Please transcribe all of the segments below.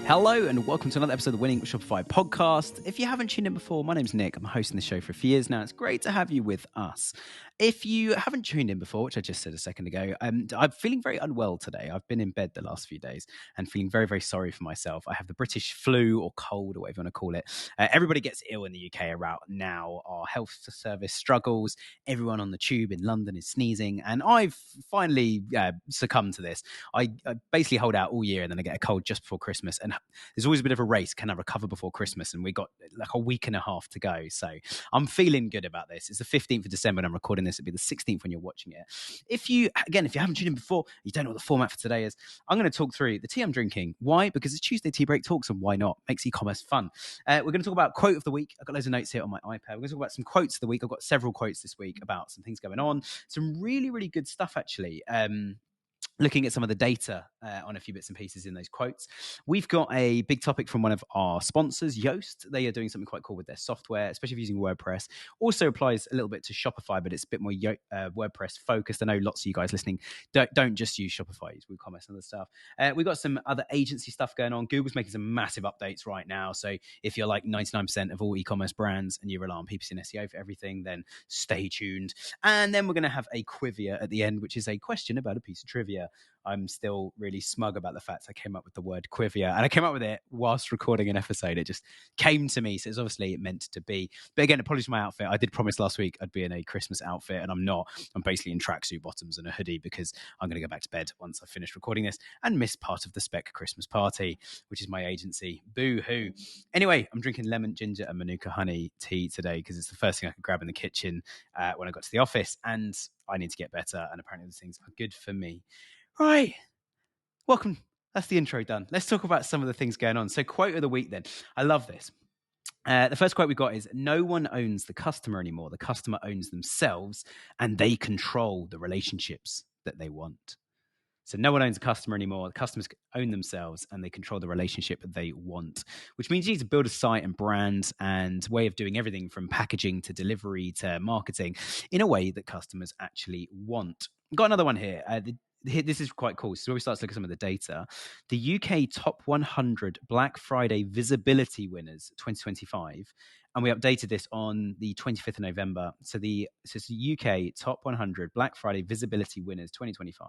Hello and welcome to another episode of the Winning with Shopify podcast. If you haven't tuned in before, my name's Nick. I'm hosting the show for a few years now. It's great to have you with us. If you haven't tuned in before, which I just said a second ago, I'm feeling very unwell today. I've been in bed the last few days and feeling very, very sorry for myself. I have the British flu or cold or whatever you want to call it. Everybody gets ill in the UK around now. Our health service struggles. Everyone on the tube in London is sneezing. And I've finally succumbed to this. I basically hold out all year and then I get a cold just before Christmas. And there's always a bit of a race. Can I recover before Christmas? And we got like a week and a half to go. So I'm feeling good about this. It's the 15th of December when I'm recording this. It'll be the 16th when you're watching it. If you haven't tuned in before, you don't know what the format for today is, I'm going to talk through the tea I'm drinking. Why? Because it's Tuesday Tea Break Talks, and why not? Makes e-commerce fun. We're going to talk about quote of the week. I've got loads of notes here on my iPad. We're going to talk about some quotes of the week. I've got several quotes this week about some things going on. Some really, really good stuff, actually. Looking at some of the data on a few bits and pieces in those quotes. We've got a big topic from one of our sponsors, Yoast. They are doing something quite cool with their software, especially if using WordPress. Also applies a little bit to Shopify, but it's a bit more WordPress focused. I know lots of you guys listening don't just use Shopify, use WooCommerce and other stuff. We've got some other agency stuff going on. Google's making some massive updates right now. So if you're like 99% of all e-commerce brands and you rely on PPC and SEO for everything, then stay tuned. And then we're going to have a Quivia at the end, which is a question about a piece of trivia. I'm still really smug about the fact I came up with the word Quivia, and I came up with it whilst recording an episode. It just came to me, so it's obviously meant to be. But again, apologies for my outfit. I did promise last week I'd be in a Christmas outfit, and I'm not. I'm basically in tracksuit bottoms and a hoodie because I'm going to go back to bed once I finish recording this and miss part of the Spec Christmas party, which is my agency. Boo-hoo. Anyway, I'm drinking lemon, ginger, and Manuka honey tea today because it's the first thing I could grab in the kitchen when I got to the office, and I need to get better, and apparently these things are good for me. Right. Welcome. That's the intro done. Let's talk about some of the things going on. So quote of the week then. I love this. The first quote we got is, no one owns the customer anymore. The customer owns themselves and they control the relationships that they want. So no one owns a customer anymore. The customers own themselves and they control the relationship that they want, which means you need to build a site and brand and way of doing everything from packaging to delivery to marketing in a way that customers actually want. Got another one here. This is quite cool. So we start to look at some of the data. The UK top 100 Black Friday visibility winners 2025. And we updated this on the 25th of November. So it's the UK top 100 Black Friday visibility winners 2025.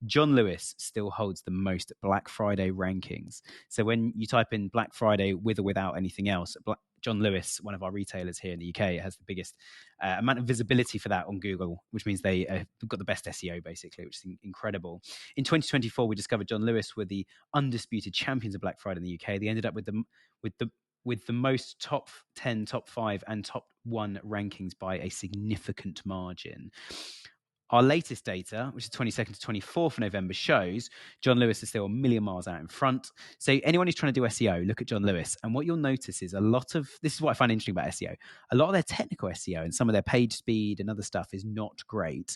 John Lewis still holds the most Black Friday rankings. So when you type in Black Friday with or without anything else, John Lewis, one of our retailers here in the UK, has the biggest amount of visibility for that on Google, which means they've got the best SEO, basically, which is incredible. In 2024, we discovered John Lewis were the undisputed champions of Black Friday in the UK. They ended up with the most top 10, top 5, and top 1 rankings by a significant margin. Our latest data, which is 22nd to 24th of November, shows John Lewis is still a million miles out in front. So anyone who's trying to do SEO, look at John Lewis. And what you'll notice is this is what I find interesting about SEO. A lot of their technical SEO and some of their page speed and other stuff is not great.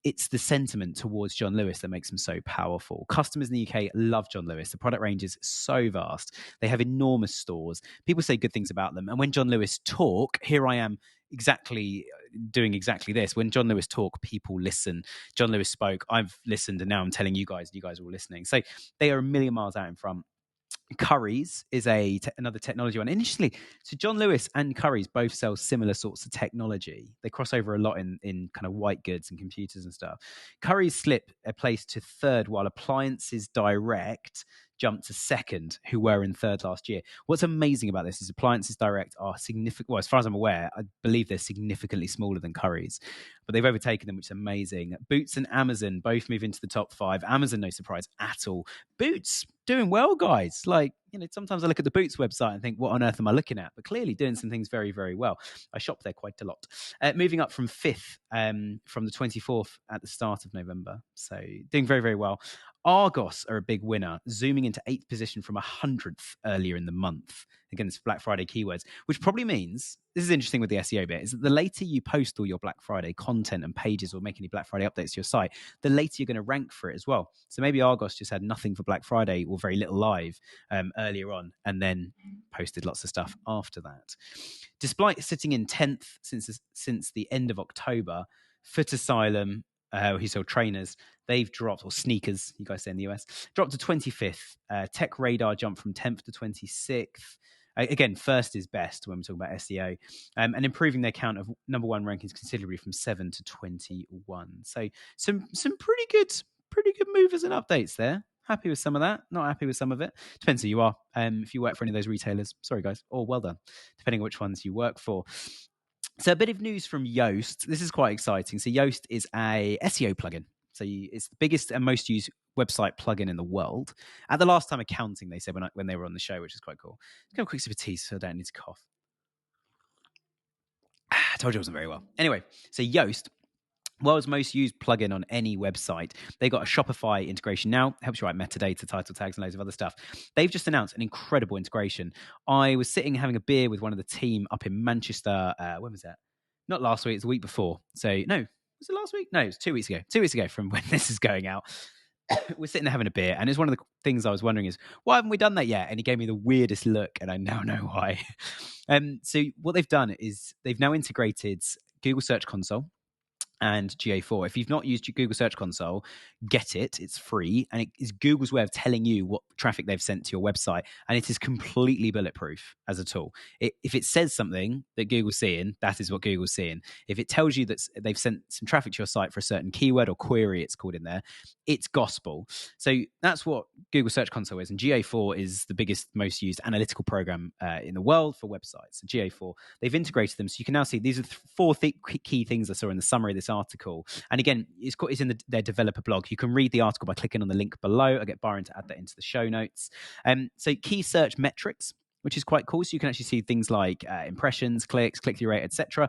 It's the sentiment towards John Lewis that makes them so powerful. Customers in the UK love John Lewis. The product range is so vast. They have enormous stores. People say good things about them. And when John Lewis talk, here I am doing exactly this. When John Lewis talk, people listen. John Lewis spoke, I've listened, and now I'm telling you guys are all listening. So they are a million miles out in front. Currys is another technology one. And interestingly, so John Lewis and Currys both sell similar sorts of technology. They cross over a lot in kind of white goods and computers and stuff. Currys slip a place to third, while Appliances Direct jumped to second, who were in third last year. What's amazing about this is Appliances Direct are significant. Well, as far as I'm aware, I believe they're significantly smaller than Currys, but they've overtaken them, which is amazing. Boots and Amazon both move into the top 5. Amazon, no surprise at all. Boots doing well, guys. Like, sometimes I look at the Boots website and think, what on earth am I looking at? But clearly doing some things very, very well. I shop there quite a lot. Moving up from 5th, from the 24th at the start of November. So doing very, very well. Argos are a big winner, zooming into 8th position from 100th earlier in the month. Again, it's Black Friday keywords, which probably means, this is interesting with the SEO bit, is that the later you post all your Black Friday content and pages or make any Black Friday updates to your site, the later you're going to rank for it as well. So maybe Argos just had nothing for Black Friday or very little live earlier on, and then posted lots of stuff after that. Despite sitting in 10th since the end of October, Foot Asylum who sell trainers, they've dropped, or sneakers, you guys say in the US, dropped to 25th. Tech Radar jumped from 10th to 26th. Again, first is best when we're talking about SEO, and improving their count of number one rankings considerably from 7 to 21. So some pretty good movers and updates there. Happy with some of that, not happy with some of it. Depends who you are. If you work for any of those retailers, sorry guys, or well done, depending on which ones you work for. So a bit of news from Yoast. This is quite exciting. So Yoast is a SEO plugin. So it's the biggest and most used website plugin in the world. At the last time accounting, they said when they were on the show, which is quite cool. Let's go a quick sip of tea so I don't need to cough. I told you it wasn't very well. Anyway, so Yoast, world's most used plugin on any website. They got a Shopify integration now. Helps you write metadata, title tags, and loads of other stuff. They've just announced an incredible integration. I was sitting having a beer with one of the team up in Manchester. When was that? Not last week. It's the week before. So no, was it last week? No, it was 2 weeks ago. 2 weeks ago from when this is going out. We're sitting there having a beer, and it's one of the things I was wondering is, why haven't we done that yet? And he gave me the weirdest look, and I now know why. So what they've done is they've now integrated Google Search Console and GA4. If you've not used Google Search Console, get it. It's free, and it is Google's way of telling you what traffic they've sent to your website, and it is completely bulletproof as a tool. If it says something that Google's seeing, that is what Google's seeing. If it tells you that they've sent some traffic to your site for a certain keyword or query, it's called in there, it's gospel. So that's what Google Search Console is, and GA4 is the biggest, most used analytical program in the world for websites. So GA4, they've integrated them, so you can now see these are four key things I saw in the summary of this article. And again, it's in their developer blog. You can read the article by clicking on the link below. I'll get Byron to add that into the show notes. So key search metrics, which is quite cool. So you can actually see things like impressions, clicks, click-through rate, etc.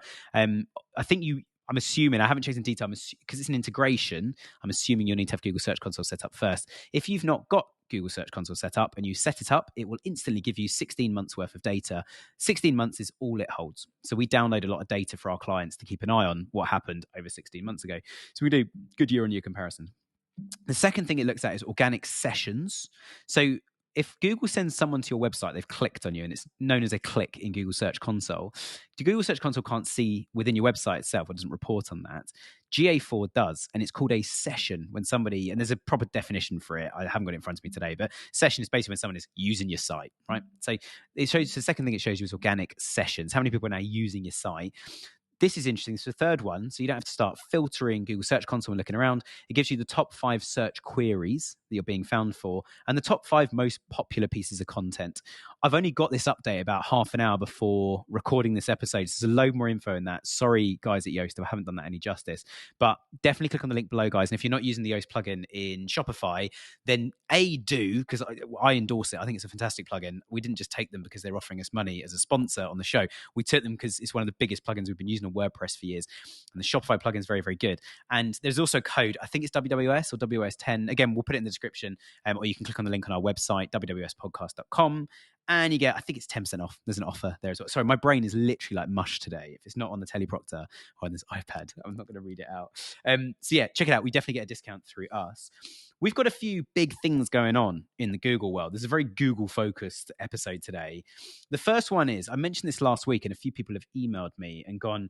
I'm assuming, I haven't checked in detail, because it's an integration, I'm assuming you'll need to have Google Search Console set up first. If you've not got Google Search Console set up and you set it up, it will instantly give you 16 months worth of data. 16 months is all it holds. So we download a lot of data for our clients to keep an eye on what happened over 16 months ago. So we do good year-on-year comparison. The second thing it looks at is organic sessions. So if Google sends someone to your website, they've clicked on you, and it's known as a click in Google Search Console. The Google Search Console can't see within your website itself, or doesn't report on that. GA4 does, and it's called a session when somebody, and there's a proper definition for it. I haven't got it in front of me today, but session is basically when someone is using your site, right? So it shows, the second thing it shows you is organic sessions. How many people are now using your site? This is interesting. It's the third one, so you don't have to start filtering Google Search Console and looking around. It gives you the top 5 search queries that you're being found for and the top 5 most popular pieces of content. I've only got this update about half an hour before recording this episode, so there's a load more info in that. Sorry, guys at Yoast, I haven't done that any justice. But definitely click on the link below, guys. And if you're not using the Yoast plugin in Shopify, then do, because I endorse it. I think it's a fantastic plugin. We didn't just take them because they're offering us money as a sponsor on the show. We took them because it's one of the biggest plugins we've been using on WordPress for years, and the Shopify plugin is very, very good. And there's also code, I think it's WWS or WS10. Again, we'll put it in the description, or you can click on the link on our website, wwspodcast.com, and you get, I think it's 10% off. There's an offer there as well. Sorry, my brain is literally like mush today. If it's not on the teleprompter or on this iPad, I'm not going to read it out. So yeah, check it out. We definitely get a discount through us. We've got a few big things going on in the Google world. There's a very Google-focused episode today. The first one is, I mentioned this last week, and a few people have emailed me and gone,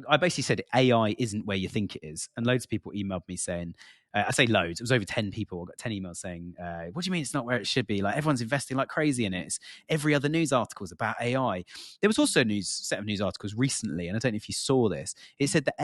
I basically said AI isn't where you think it is. And loads of people emailed me saying, I say loads, it was over 10 people. I got 10 emails saying, what do you mean it's not where it should be? Like, everyone's investing like crazy in it. Every other news article is about AI. There was also a set of news articles recently, and I don't know if you saw this. It said that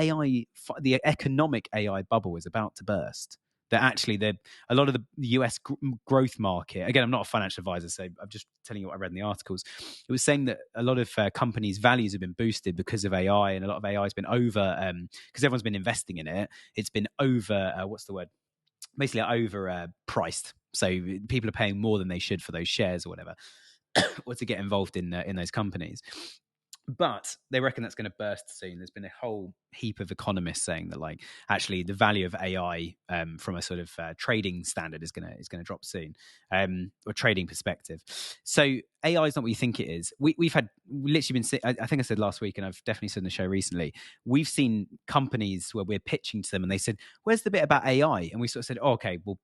the economic AI bubble is about to burst. That actually, a lot of the US growth market, again, I'm not a financial advisor, so I'm just telling you what I read in the articles. It was saying that a lot of companies' values have been boosted because of AI, and a lot of AI has been over, because everyone's been investing in it. It's been over, what's the word? Basically over priced. So people are paying more than they should for those shares or whatever, or to get involved in those companies. But they reckon that's going to burst soon. There's been a whole heap of economists saying that, like, actually the value of AI from a sort of trading standard is going to drop soon, or trading perspective. So AI is not what you think it is. We've literally been, I think I said last week, and I've definitely said in the show recently, we've seen companies where we're pitching to them and they said, where's the bit about AI? And we sort of said, oh, okay, well,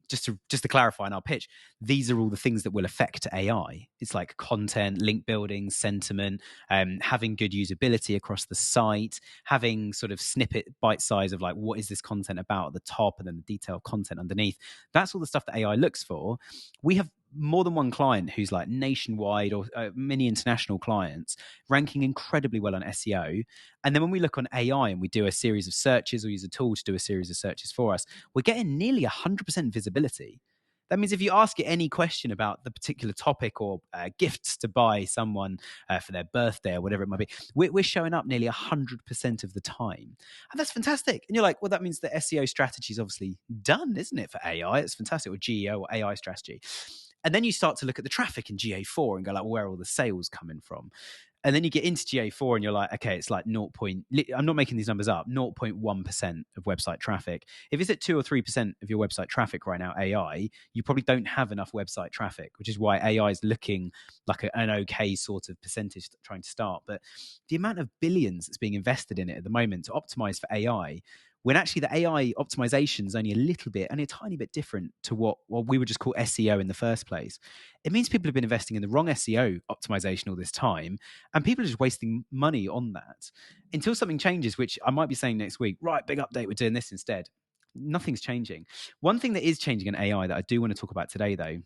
just to clarify in our pitch, these are all the things that will affect AI. It's like content, link building, sentiment, having good usability across the site, having sort of snippet bite size of like, what is this content about at the top, and then the detailed content underneath. That's all the stuff that AI looks for. We have more than one client who's like nationwide or many international clients ranking incredibly well on SEO. And then when we look on AI and we do a series of searches or use a tool to do a series of searches for us, we're getting nearly 100% visibility. That means if you ask it any question about the particular topic or gifts to buy someone for their birthday or whatever it might be, we're showing up nearly 100% of the time. And that's fantastic. And you're like, well, that means the SEO strategy is obviously done, isn't it, for AI? It's fantastic, or GEO or AI strategy. And then you start to look at the traffic in GA4 and go like, well, where are all the sales coming from? And then you get into GA4 and you're like, okay, it's like I'm not making these numbers up, 0.1% of website traffic. If it's at 2 or 3% of your website traffic right now, AI, you probably don't have enough website traffic, which is why AI is looking like an okay sort of percentage trying to start. But the amount of billions that's being invested in it at the moment to optimize for AI, when actually the AI optimization is only a tiny bit different to what we would just call SEO in the first place. It means people have been investing in the wrong SEO optimization all this time, and people are just wasting money on that until something changes, which I might be saying next week, right, big update, we're doing this instead. Nothing's changing. One thing that is changing in AI that I do want to talk about today, though,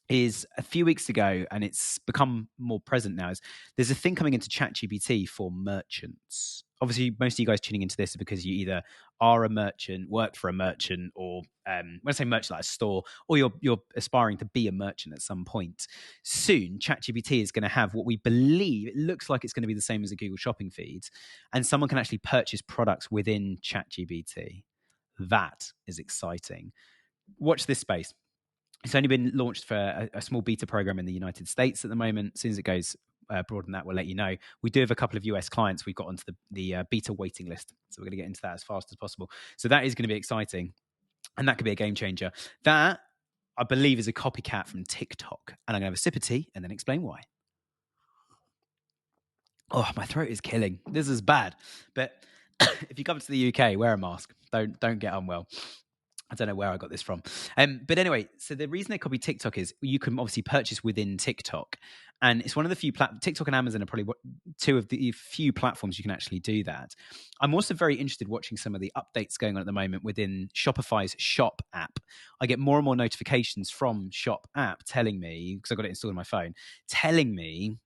is a few weeks ago, and it's become more present now, is there's a thing coming into ChatGPT for merchants. Obviously, most of you guys tuning into this are because you either are a merchant, work for a merchant, or when I say merchant, like a store, or you're aspiring to be a merchant at some point. Soon, ChatGPT is going to have what we believe, it looks like it's going to be the same as a Google shopping feed, and someone can actually purchase products within ChatGPT. That is exciting. Watch this space. It's only been launched for a small beta program in the United States at the moment. As soon as it goes broader than that, we'll let you know. We do have a couple of US clients we've got onto the beta waiting list. So we're going to get into that as fast as possible. So that is going to be exciting. And that could be a game changer. That, I believe, is a copycat from TikTok. And I'm going to have a sip of tea and then explain why. Oh, my throat is killing. This is bad. But if you come to the UK, wear a mask. Don't get unwell. I don't know where I got this from. But anyway, so the reason they copy TikTok is you can obviously purchase within TikTok. And it's one of the few TikTok and Amazon are probably two of the few platforms you can actually do that. I'm also very interested watching some of the updates going on at the moment within Shopify's Shop app. I get more and more notifications from Shop app telling me, because I've got it installed on my phone, telling me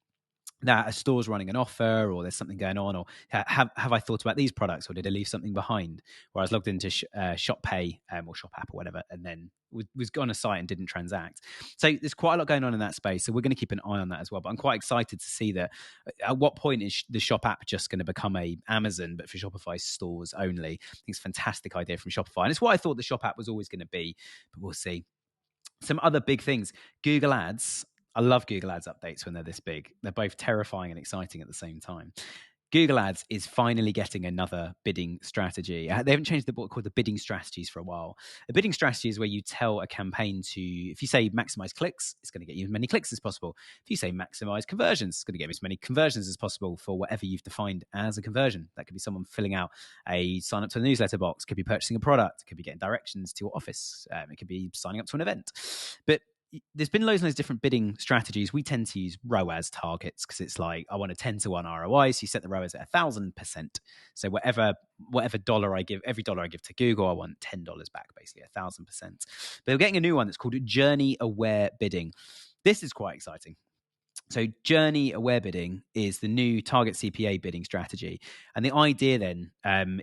that a store's running an offer, or there's something going on, or have I thought about these products, or did I leave something behind? Where I was logged into Shop Pay or Shop App or whatever, and then was on a site and didn't transact. So there's quite a lot going on in that space. So we're going to keep an eye on that as well. But I'm quite excited to see that. At what point is the Shop App just going to become a Amazon, but for Shopify stores only? I think it's a fantastic idea from Shopify, and it's what I thought the Shop App was always going to be. But we'll see. Some other big things: Google Ads. I love Google Ads updates when they're this big. They're both terrifying and exciting at the same time. Google Ads is finally getting another bidding strategy. They haven't changed the book called the bidding strategies for a while. A bidding strategy is where you tell a campaign to, if you say maximize clicks, it's going to get you as many clicks as possible. If you say maximize conversions, it's going to get you as many conversions as possible for whatever you've defined as a conversion. That could be someone filling out a sign up to a newsletter box, could be purchasing a product, it could be getting directions to your office, it could be signing up to an event. But there's been loads and loads of different bidding strategies. We tend to use ROAS targets because it's like, I want a 10-to-1 ROI. So you set the ROAS at 1,000%. So whatever dollar I give, every dollar I give to Google, I want $10 back, basically 1,000%. But we're getting a new one that's called journey aware bidding. This is quite exciting. So journey aware bidding is the new target CPA bidding strategy. And the idea then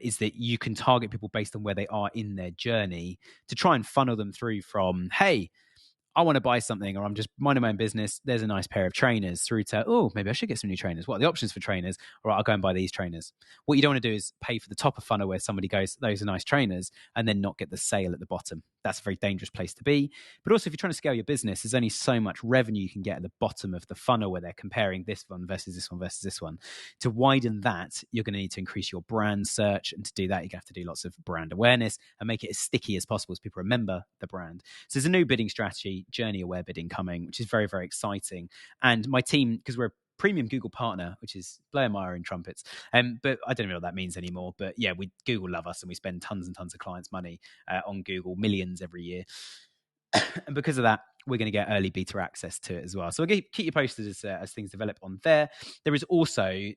is that you can target people based on where they are in their journey to try and funnel them through from, hey, I want to buy something, or I'm just minding my own business. There's a nice pair of trainers, through to, oh, maybe I should get some new trainers. What are the options for trainers? All right, I'll go and buy these trainers. What you don't want to do is pay for the top of funnel where somebody goes, those are nice trainers, and then not get the sale at the bottom. That's a very dangerous place to be. But also, if you're trying to scale your business, there's only so much revenue you can get at the bottom of the funnel where they're comparing this one versus this one versus this one. To widen that, you're going to need to increase your brand search. And to do that, you're going to have to do lots of brand awareness and make it as sticky as possible so people remember the brand. So there's a new bidding strategy, journey aware bidding, coming, which is very, very exciting. And my team, because we're a premium Google partner, which is blowing my own trumpets, but I don't know what that means anymore. But yeah, Google love us, and we spend tons and tons of clients' money on Google, millions every year. And because of that, we're going to get early beta access to it as well. So we'll keep you posted as things develop on there. There is also,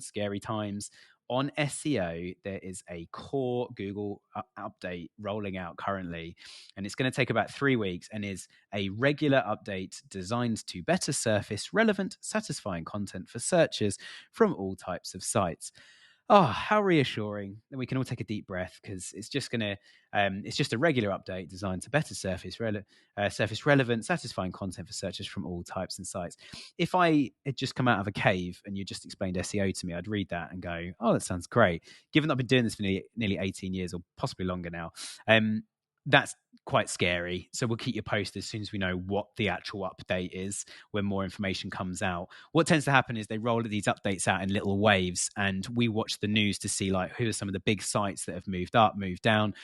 scary times, on SEO, there is a core Google update rolling out currently, and it's going to take about 3 weeks and is a regular update designed to better surface relevant, satisfying content for searchers from all types of sites. Oh, how reassuring. And we can all take a deep breath because it's just it's just a regular update designed to better surface relevant, satisfying content for searchers from all types and sites. If I had just come out of a cave and you just explained SEO to me, I'd read that and go, oh, that sounds great. Given that I've been doing this for nearly 18 years or possibly longer now, that's quite scary. So we'll keep you posted as soon as we know what the actual update is when more information comes out. What tends to happen is they roll these updates out in little waves, and we watch the news to see like who are some of the big sites that have moved up, moved down,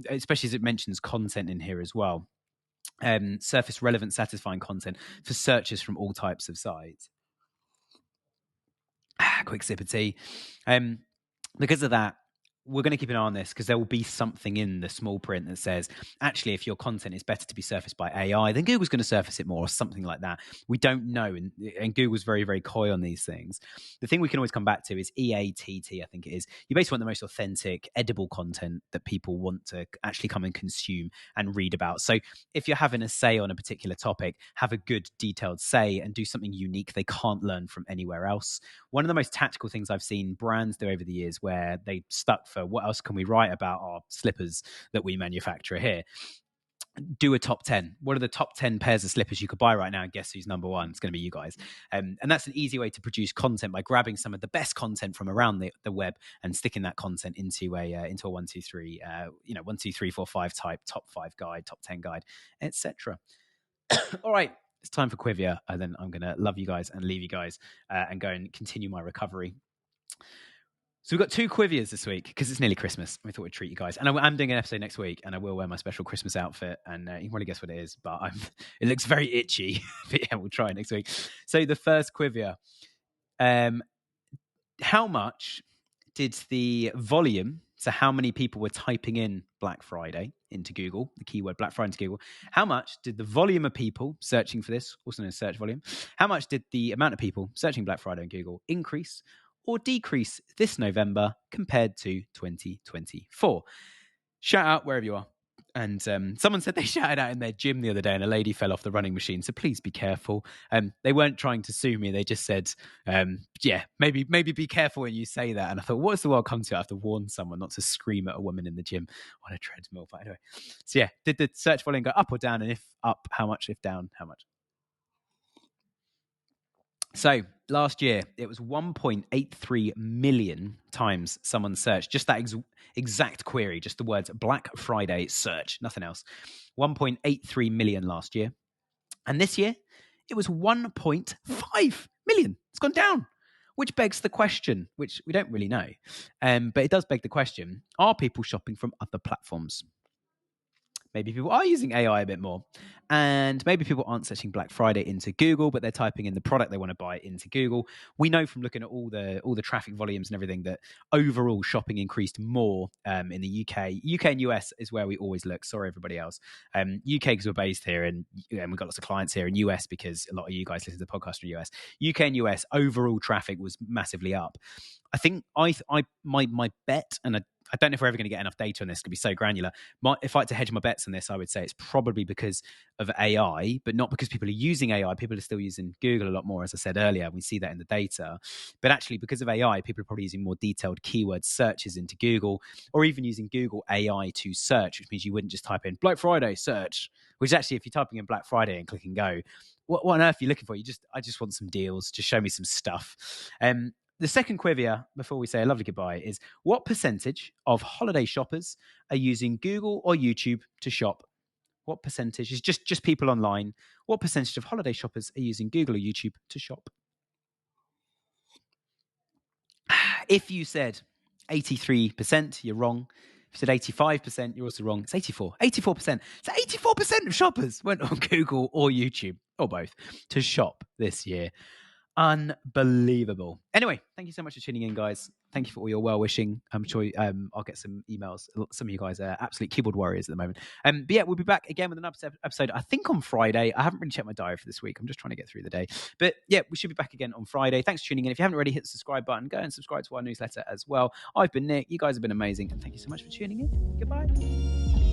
especially as it mentions content in here as well. Surface relevant, satisfying content for searchers from all types of sites. Quick sip of tea. Because of that, we're going to keep an eye on this because there will be something in the small print that says, actually, if your content is better to be surfaced by AI, then Google's going to surface it more or something like that. We don't know. And Google's very, very coy on these things. The thing we can always come back to is EATT, I think it is. You basically want the most authentic, edible content that people want to actually come and consume and read about. So if you're having a say on a particular topic, have a good detailed say and do something unique they can't learn from anywhere else. One of the most tactical things I've seen brands do over the years where they stuck for what else can we write about our slippers that we manufacture here. Do a top 10. What are the top 10 pairs of slippers you could buy right now? And guess who's number one? It's going to be you guys. And that's an easy way to produce content by grabbing some of the best content from around the web and sticking that content into a 1, 2, 3, 1, 2, 3, 4, 5 type top 5 guide, top 10 guide, etc. All right. It's time for Quivia, and then I'm going to love you guys and leave you guys and go and continue my recovery. So we've got 2 Quivias this week because it's nearly Christmas. We thought we'd treat you guys. And I'm doing an episode next week, and I will wear my special Christmas outfit. And you can probably guess what it is, but it looks very itchy. But yeah, we'll try it next week. So the first Quivia. How much did the volume, so how many people were typing in Black Friday into Google, the keyword Black Friday into Google, how much did the volume of people searching for this, also known as search volume, how much did the amount of people searching Black Friday on Google increase or decrease this November compared to 2024? Shout out wherever you are. And someone said they shouted out in their gym the other day and a lady fell off the running machine. So please be careful. They weren't trying to sue me. They just said, maybe be careful when you say that. And I thought, what's the world come to? I have to warn someone not to scream at a woman in the gym on a treadmill. But anyway, so yeah, did the search volume go up or down? And if up, how much? If down, how much? So last year, it was 1.83 million times someone searched just that exact query, just the words Black Friday search, nothing else. 1.83 million last year. And this year, it was 1.5 million. It's gone down, which begs the question, which we don't really know. But it does beg the question, are people shopping from other platforms? Maybe people are using AI a bit more, and maybe people aren't searching Black Friday into Google, but they're typing in the product they want to buy into Google. We know from looking at all the traffic volumes and everything that overall shopping increased more in the UK. UK and US is where we always look. Sorry, everybody else. UK because we're based here, and we've got lots of clients here. In US because a lot of you guys listen to the podcast from US. UK and US overall traffic was massively up. I think my bet, and I don't know if we're ever going to get enough data on this. It's going to be so granular. If I had to hedge my bets on this, I would say it's probably because of AI, but not because people are using AI. People are still using Google a lot more, as I said earlier. We see that in the data. But actually, because of AI, people are probably using more detailed keyword searches into Google, or even using Google AI to search, which means you wouldn't just type in Black Friday search, which actually, if you're typing in Black Friday and clicking go, what on earth are you looking for? I just want some deals. Just show me some stuff. The second Quivia, before we say a lovely goodbye, is what percentage of holiday shoppers are using Google or YouTube to shop? What percentage is just people online? What percentage of holiday shoppers are using Google or YouTube to shop? If you said 83%, you're wrong. If you said 85%, you're also wrong. It's 84%. So 84% of shoppers went on Google or YouTube, or both, to shop this year. Unbelievable. Anyway, thank you so much for tuning in, guys. Thank you for all your well wishing. I'm sure I'll get some emails. Some of you guys are absolute keyboard warriors at the moment. But yeah, we'll be back again with another episode, I think on Friday. I haven't really checked my diary for this week. I'm just trying to get through the day. But yeah, we should be back again on Friday. Thanks for tuning in. If you haven't already hit the subscribe button, go and subscribe to our newsletter as well. I've been Nick. You guys have been amazing. And thank you so much for tuning in. Goodbye.